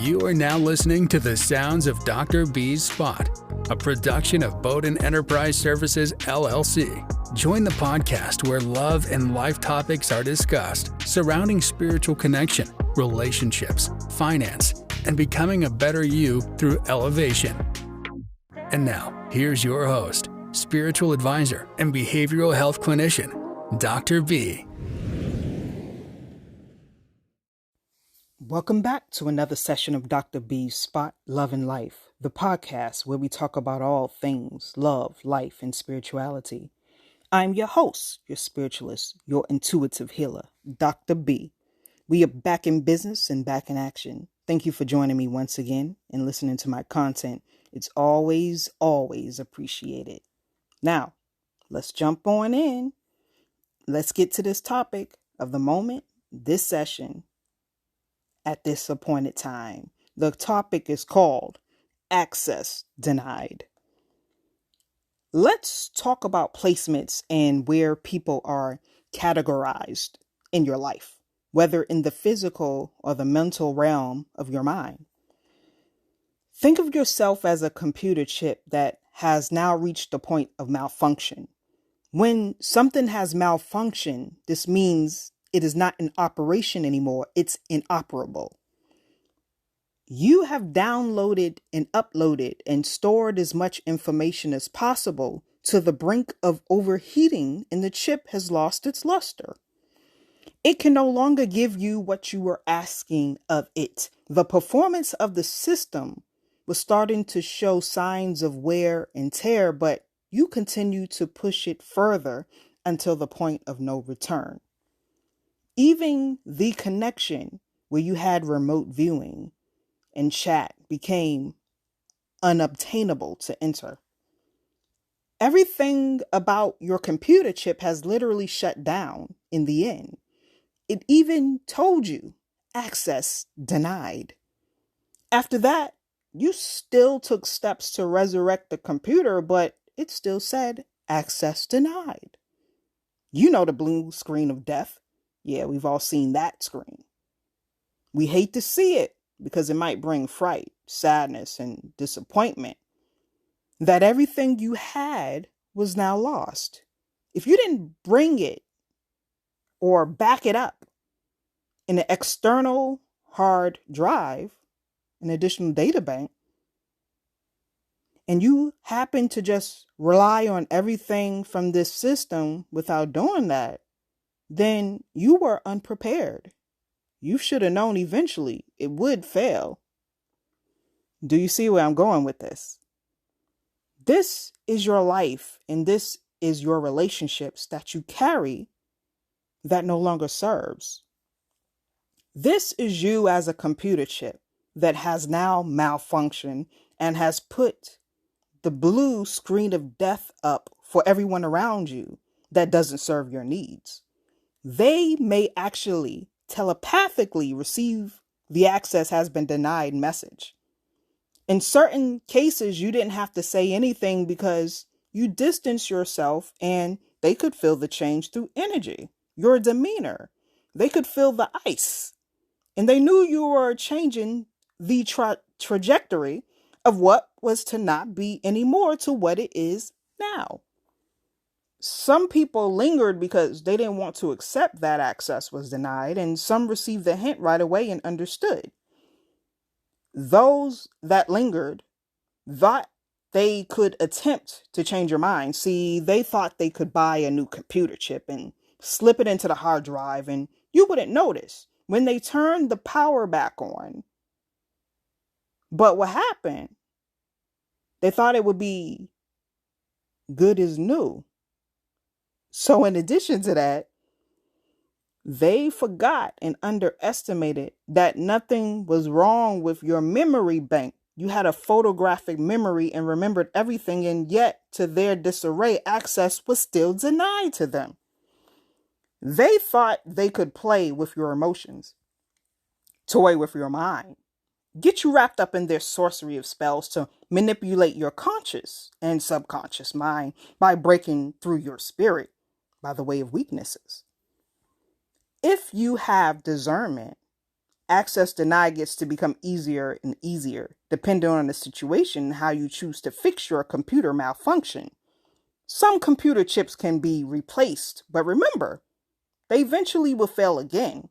You are now listening to the sounds of Dr. B's Spot, a production of Bowden Enterprise Services, LLC. Join the podcast where love and life topics are discussed surrounding spiritual connection, relationships, finance, and becoming a better you through elevation. And now, here's your host, spiritual advisor and behavioral health clinician, Dr. B. Welcome back to another session of Dr. B's Spot, Love and Life, the podcast where we talk about all things love, life, and spirituality. I'm your host, your spiritualist, your intuitive healer, Dr. B. We are back in business and back in action. Thank you for joining me once again and listening to my content. It's always appreciated. Now, let's jump on in. Let's get to this topic of the moment, this session, at this appointed time. The topic is called Access Denied. Let's talk about placements and where people are categorized in your life, whether in the physical or the mental realm of your mind. Think of yourself as a computer chip that has now reached the point of malfunction. When something has malfunctioned, this means it is not in operation anymore. It's inoperable. You have downloaded and uploaded and stored as much information as possible to the brink of overheating, and the chip has lost its luster. It can no longer give you what you were asking of it. The performance of the system was starting to show signs of wear and tear, but you continue to push it further until the point of no return. Even the connection where you had remote viewing and chat became unobtainable to enter. Everything about your computer chip has literally shut down in the end. It even told you, access denied. After that, you still took steps to resurrect the computer, but it still said, access denied. You know the blue screen of death. Yeah, we've all seen that screen. We hate to see it because it might bring fright, sadness, and disappointment that everything you had was now lost. If you didn't bring it or back it up in an external hard drive, an additional data bank, and you happen to just rely on everything from this system without doing that, then you were unprepared. You should have known eventually it would fail. Do you see where I'm going with this? This is your life, and this is your relationships that you carry that no longer serves. This is you as a computer chip that has now malfunctioned and has put the blue screen of death up for everyone around you that doesn't serve your needs. They may actually telepathically receive the access has been denied message. In certain cases, you didn't have to say anything because you distance yourself and they could feel the change through energy, your demeanor. They could feel the ice and they knew you were changing the trajectory of what was to not be anymore to what it is now. Some people lingered because they didn't want to accept that access was denied, and some received the hint right away and understood. Those that lingered thought they could attempt to change your mind. See, they thought they could buy a new computer chip and slip it into the hard drive, and you wouldn't notice when they turned the power back on. But what happened? They thought it would be good as new. So in addition to that, they forgot and underestimated that nothing was wrong with your memory bank. You had a photographic memory and remembered everything, and yet to their disarray, access was still denied to them. They thought they could play with your emotions, toy with your mind, get you wrapped up in their sorcery of spells to manipulate your conscious and subconscious mind by breaking through your spirit by the way of weaknesses. If you have discernment, access denied gets to become easier and easier, depending on the situation and how you choose to fix your computer malfunction. Some computer chips can be replaced, but remember, they eventually will fail again.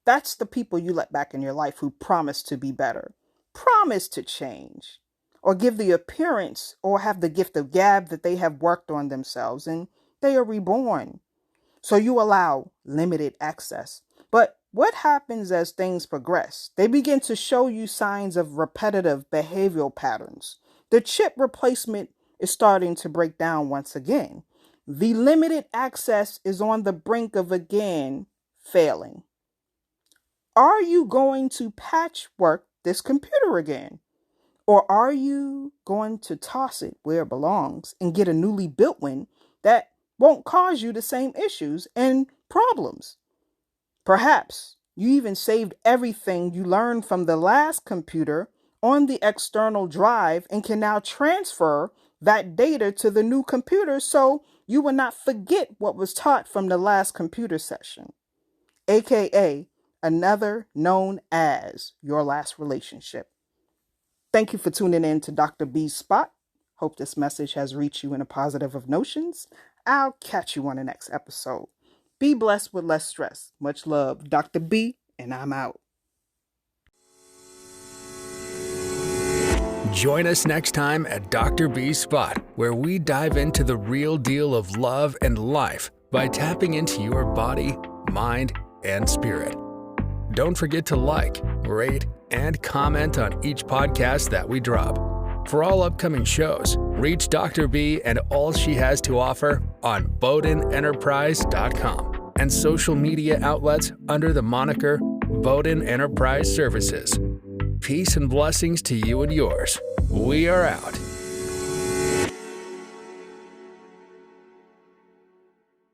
That's the people you let back in your life who promise to be better, promise to change, or give the appearance or have the gift of gab that they have worked on themselves and they are reborn. So you allow limited access. But what happens as things progress? They begin to show you signs of repetitive behavioral patterns. The chip replacement is starting to break down once again. The limited access is on the brink of again failing. Are you going to patchwork this computer again? Or are you going to toss it where it belongs and get a newly built one that won't cause you the same issues and problems? Perhaps you even saved everything you learned from the last computer on the external drive and can now transfer that data to the new computer so you will not forget what was taught from the last computer session, aka another known as your last relationship. Thank you for tuning in to Dr. B's Spot. Hope this message has reached you in a positive of notions. I'll catch you on the next episode. Be blessed with less stress. Much love, Dr. B, and I'm out. Join us next time at Dr. B's Spot, where we dive into the real deal of love and life by tapping into your body, mind, and spirit. Don't forget to like, rate, and comment on each podcast that we drop. For all upcoming shows, reach Dr. B and all she has to offer on BowdenEnterprise.com and social media outlets under the moniker Bowden Enterprise Services. Peace and blessings to you and yours. We are out.